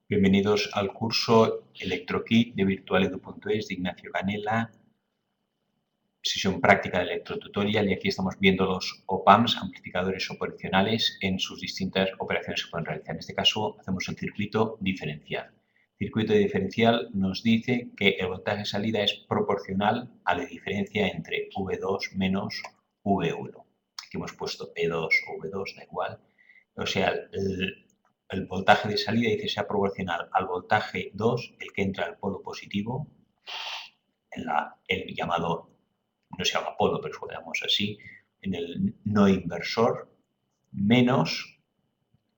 Bienvenidos al curso ElectroKit de virtualedu.es de Ignacio Canela, sesión práctica de electrotutorial, y aquí estamos viendo los op-amps, amplificadores operacionales, en sus distintas operaciones que pueden realizar. En este caso hacemos el circuito diferencial. El circuito diferencial nos dice que el voltaje de salida es proporcional a la diferencia entre V2 menos V1. Aquí hemos puesto E2 o V2, da igual. O sea, el voltaje de salida dice sea proporcional al voltaje 2, el que entra al polo positivo, el llamado, no se llama polo, pero lo llamamos así, en el no inversor, menos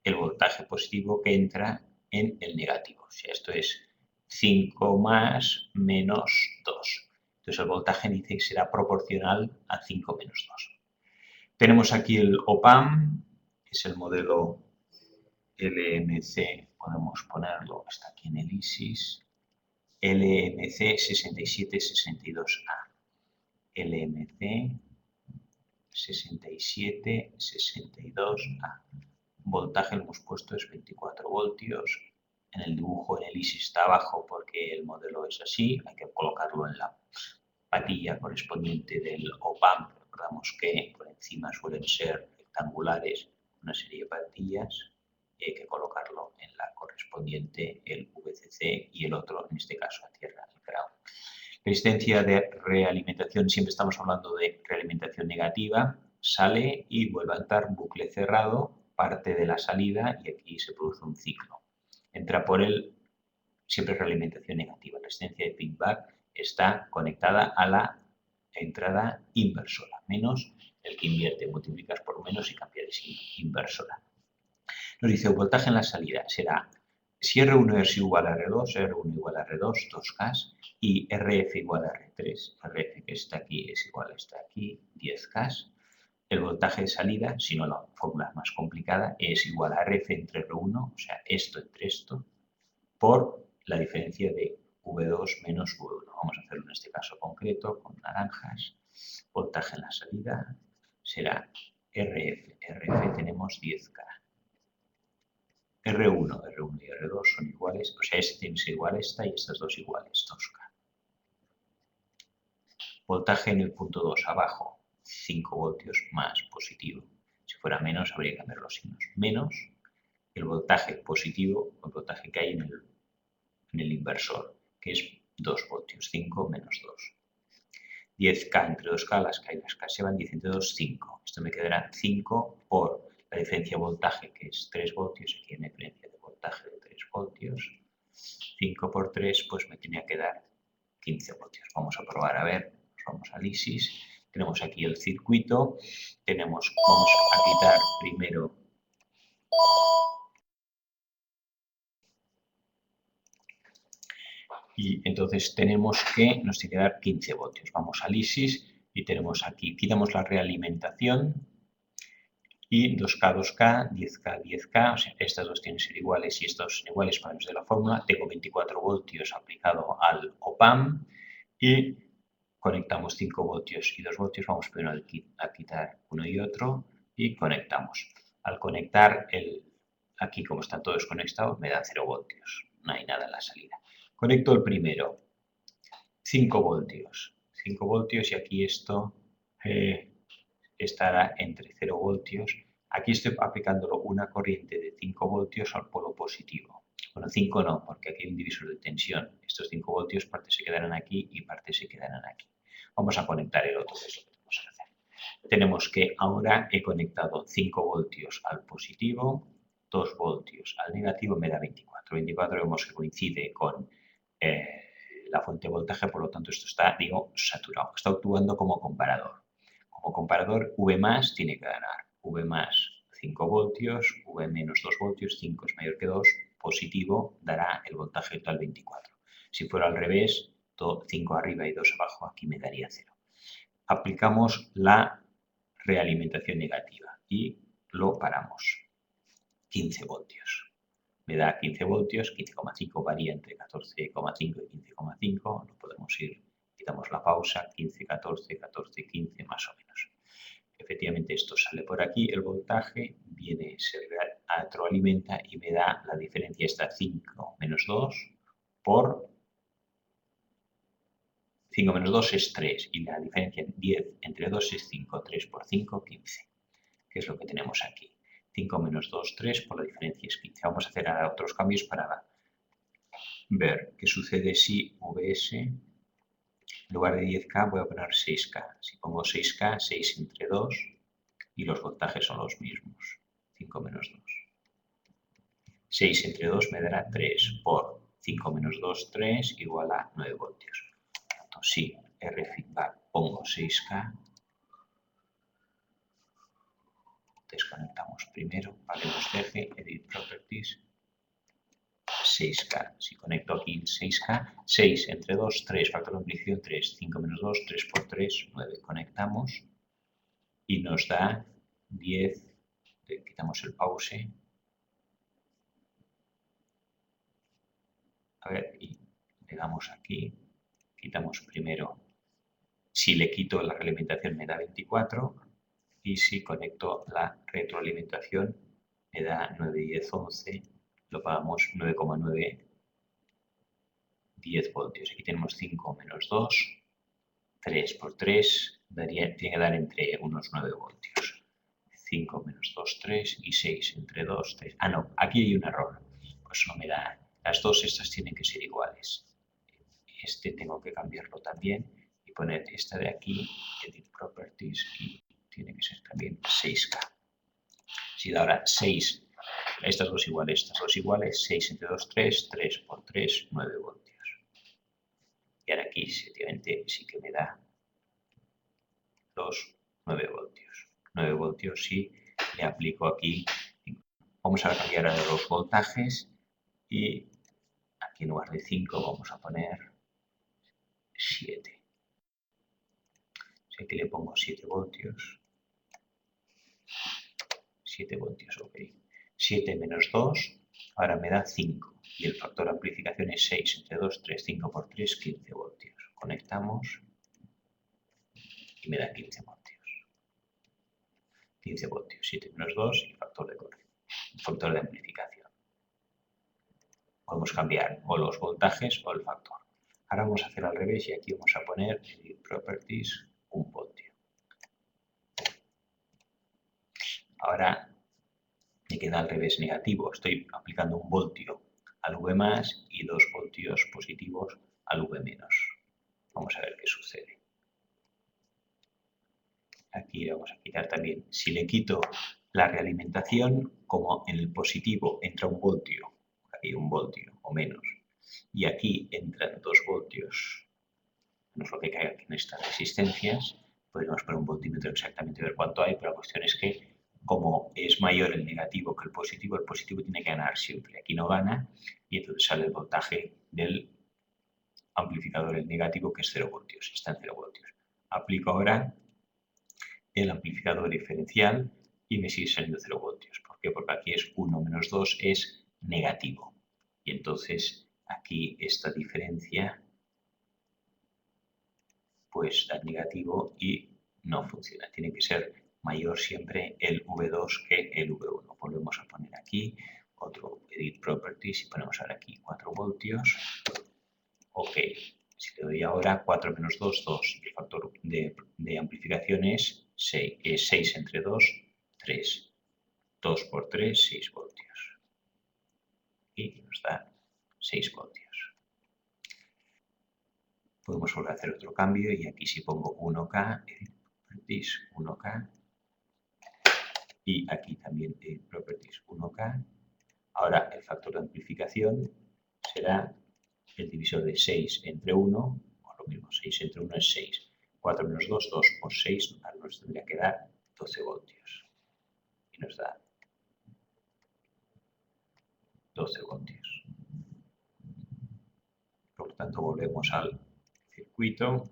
el voltaje positivo que entra en el negativo. O sea, esto es 5 más menos 2. Entonces el voltaje dice que será proporcional a 5 menos 2. Tenemos aquí el op-amp, que es el modelo LMC, podemos ponerlo, está aquí en el ISIS, LMC 6762A. LMC 6762A. Voltaje lo hemos puesto es 24 voltios. En el dibujo en el ISIS está abajo porque el modelo es así, hay que colocarlo en la patilla correspondiente del op-amp. Recordamos que por encima suelen ser rectangulares una serie de patillas y hay que colocarlo en la correspondiente, el VCC, y el otro, en este caso, a tierra, el ground. Resistencia de realimentación, siempre estamos hablando de realimentación negativa, sale y vuelve a entrar, bucle cerrado, parte de la salida y aquí se produce un ciclo. Entra por él, siempre realimentación negativa. La resistencia de feedback está conectada a la entrada inversora, menos el que invierte, multiplicas por menos y cambias inversora. Nos dice el voltaje en la salida será, si R1 es igual a R2, R1 igual a R2, 2K, y RF igual a R3, RF que está aquí es igual a esta aquí, 10K. El voltaje de salida, si no la fórmula más complicada, es igual a RF entre R1, o sea, esto entre esto, por la diferencia de V2 menos V1. Vamos a hacerlo en este caso concreto, con naranjas. Voltaje en la salida será RF. RF tenemos 10K. R1 y R2 son iguales, o sea, este tiene que ser igual a esta y estas dos iguales, 2K. Voltaje en el punto 2, abajo, 5 voltios más positivo. Si fuera menos, habría que cambiar los signos. Menos el voltaje positivo, el voltaje que hay en el inversor, que es 2 voltios, 5 menos 2. 10K entre 2K, las K y las K se van, 10 entre 2, 5. Esto me quedará 5 por la diferencia de voltaje, que es 3 voltios, aquí hay una diferencia de voltaje de 3 voltios. 5 por 3, pues me tenía que dar 15 voltios. Vamos a probar, a ver, nos vamos al ISIS. Tenemos aquí el circuito, vamos a quitar primero y entonces tenemos que nos tiene que dar 15 voltios. Vamos al ISIS y tenemos aquí, quitamos la realimentación y 2K, 2K, 10K, 10K, o sea, estas dos tienen que ser iguales y estos son iguales para los de la fórmula. Tengo 24 voltios aplicado al op-amp y conectamos 5 voltios y 2 voltios. Vamos primero a quitar uno y otro y conectamos. Al conectar, aquí como están todos conectados, me da 0 voltios. No hay nada en la salida. Conecto el primero, 5 voltios. 5 voltios y aquí esto estará entre 0 voltios. Aquí estoy aplicándolo una corriente de 5 voltios al polo positivo. Bueno, 5 no, porque aquí hay un divisor de tensión. Estos 5 voltios, parte se quedarán aquí y parte se quedarán aquí. Vamos a conectar el otro, que es lo que vamos a hacer. Tenemos que ahora he conectado 5 voltios al positivo, 2 voltios al negativo, me da 24. 24 vemos que coincide con la fuente de voltaje, por lo tanto esto está, digo, saturado. Está actuando como comparador. Como comparador, V más tiene que ganar. V más 5 voltios, V menos 2 voltios, 5 es mayor que 2, positivo dará el voltaje total 24. Si fuera al revés, 5 arriba y 2 abajo, aquí me daría 0. Aplicamos la realimentación negativa y lo paramos. 15 voltios. Me da 15 voltios, 15,5 varía entre 14,5 y 15,5. Lo podemos ir, quitamos la pausa, 15, 14, 14, 15 más o menos. Efectivamente esto sale por aquí, el voltaje viene, se retroalimenta y me da la diferencia esta 5 menos 2 por 5 menos 2 es 3 y la diferencia 10 entre 2 es 5. 3 por 5, 15. ¿Qué es lo que tenemos aquí? 5 menos 2, 3 por la diferencia es 15. Vamos a hacer ahora otros cambios para ver qué sucede si VS, en lugar de 10K voy a poner 6K. Si pongo 6K, 6 entre 2 y los voltajes son los mismos. 5 menos 2. 6 entre 2 me dará 3 por 5 menos 2, 3 igual a 9 voltios. Entonces, si R feedback pongo 6K, desconectamos primero para que nos deje Edit Properties 6K. Si conecto aquí 6K, 6 entre 2, 3, factor de amplificación 3, 5 menos 2, 3 por 3, 9. Conectamos y nos da 10, quitamos el pause. A ver, y le damos aquí, quitamos primero, si le quito la realimentación me da 24 y si conecto la retroalimentación me da 9, 10, 11, lo pagamos 9,9, 10 voltios. Aquí tenemos 5 menos 2, 3 por 3, tiene que dar entre unos 9 voltios. 5 menos 2, 3 y 6 entre 2, 3. Ah, no, aquí hay un error, pues no me da. Las dos estas tienen que ser iguales. Este tengo que cambiarlo también y poner esta de aquí, Edit Properties, y tiene que ser también 6K. Si da ahora 6, estas dos iguales, 6 entre 2, 3, 3 por 3, 9 voltios. Y ahora aquí, efectivamente, sí que me da los 9 voltios. 9 voltios si le aplico aquí. Vamos a cambiar ahora los voltajes y aquí en lugar de 5 vamos a poner 7. Si aquí le pongo 7 voltios. 7 voltios, ok. 7 menos 2, ahora me da 5. Y el factor de amplificación es 6 entre 2, 3, 5 por 3, 15 voltios. Conectamos y me da 15 voltios. 15 voltios, 7 menos 2 y factor de corriente. Factor de amplificación. Podemos cambiar o los voltajes o el factor. Ahora vamos a hacer al revés y aquí vamos a poner Edit Properties 1 voltio. Ahora me queda al revés negativo. Estoy aplicando 1 voltio al V más y 2 voltios positivos al V menos. Vamos a ver qué sucede. Aquí vamos a quitar también. Si le quito la realimentación, como en el positivo entra 1 voltio, aquí 1 voltio o menos, y aquí entran 2 voltios, no es lo que caiga aquí en estas resistencias, podríamos poner un voltímetro exactamente ver cuánto hay, pero la cuestión es que como es mayor el negativo que el positivo tiene que ganar siempre. Aquí no gana y entonces sale el voltaje del amplificador, el negativo, que es 0 voltios, está en 0 voltios. Aplico ahora el amplificador diferencial y me sigue saliendo 0 voltios. ¿Por qué? Porque aquí es 1 menos 2 es negativo. Y entonces aquí esta diferencia pues da negativo y no funciona. Tiene que ser mayor siempre el V2 que el V1. Volvemos a poner aquí otro Edit Properties y ponemos ahora aquí 4 voltios. Ok. Si le doy ahora 4 menos 2, 2. El factor de amplificación es 6. Es 6 entre 2, 3. 2 por 3, 6 voltios. Y nos da 6 voltios. Podemos volver a hacer otro cambio y aquí si pongo 1K, Edit Properties 1K. Y aquí también Edit Properties 1K. Ahora el factor de amplificación será el divisor de 6 entre 1, o lo mismo, 6 entre 1 es 6. 4 menos 2, 2 por 6, nos tendría que dar 12 voltios. Y nos da 12 voltios. Por lo tanto, volvemos al circuito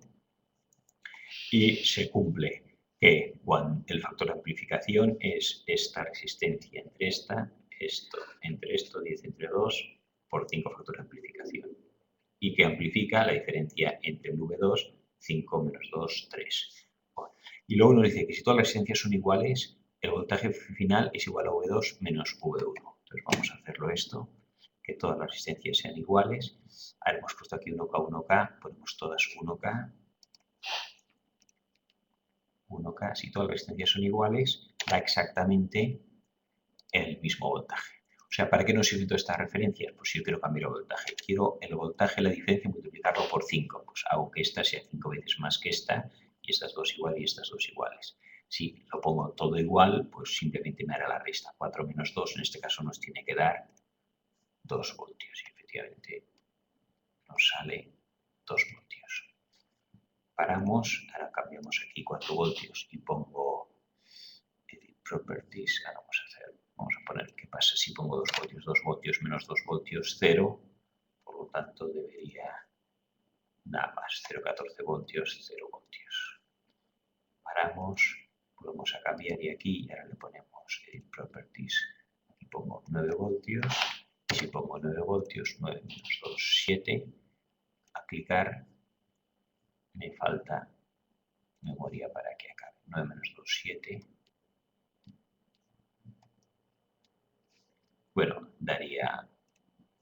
y se cumple que cuando el factor de amplificación es esta resistencia entre esto entre esto, 10 entre 2 por 5 factor de amplificación. Y que amplifica la diferencia entre el V2, 5 menos 2, 3. Y luego nos dice que si todas las resistencias son iguales, el voltaje final es igual a V2 menos V1. Entonces vamos a hacerlo esto, que todas las resistencias sean iguales. Ahora hemos puesto aquí 1K, 1K, ponemos todas 1K. 1K, si todas las resistencias son iguales, da exactamente el mismo voltaje. O sea, ¿para qué nos sirven todas estas referencias? Pues si yo quiero cambiar el voltaje. Quiero el voltaje, la diferencia, multiplicarlo por 5. Pues hago que esta sea 5 veces más que esta, y estas dos iguales y estas dos iguales. Si lo pongo todo igual, pues simplemente me hará la resta. 4 menos 2, en este caso nos tiene que dar 2 voltios. Y efectivamente nos sale 2 voltios. Paramos, ahora cambiamos aquí 4 voltios y pongo Edit Properties. Ahora vamos a poner qué pasa si pongo 2 voltios menos 2 voltios, 0. Por lo tanto, debería nada más, 0,14 voltios, 0 voltios. Paramos, volvemos a cambiar y aquí ahora le ponemos Edit Properties. Aquí pongo 9 voltios. Y si pongo 9 voltios, 9 menos 2, 7. A clicar, me falta memoria para que acabe. 9 menos 2, 7. Bueno, daría,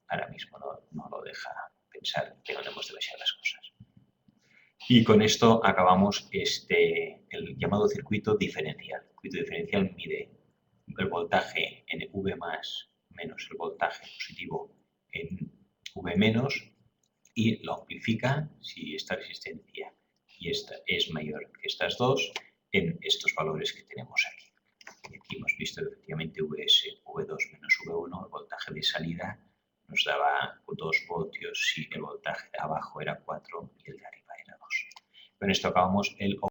ahora mismo no lo deja pensar, que no tenemos demasiadas cosas. Y con esto acabamos el llamado circuito diferencial. El circuito diferencial mide el voltaje en V más menos el voltaje positivo en V menos y lo amplifica si esta resistencia y esta es mayor que estas dos en estos valores que tenemos aquí. Y aquí hemos visto que efectivamente V2 menos V1, el voltaje de salida nos daba 2 voltios si el voltaje de abajo era 4 y el de arriba era 2. Con esto acabamos el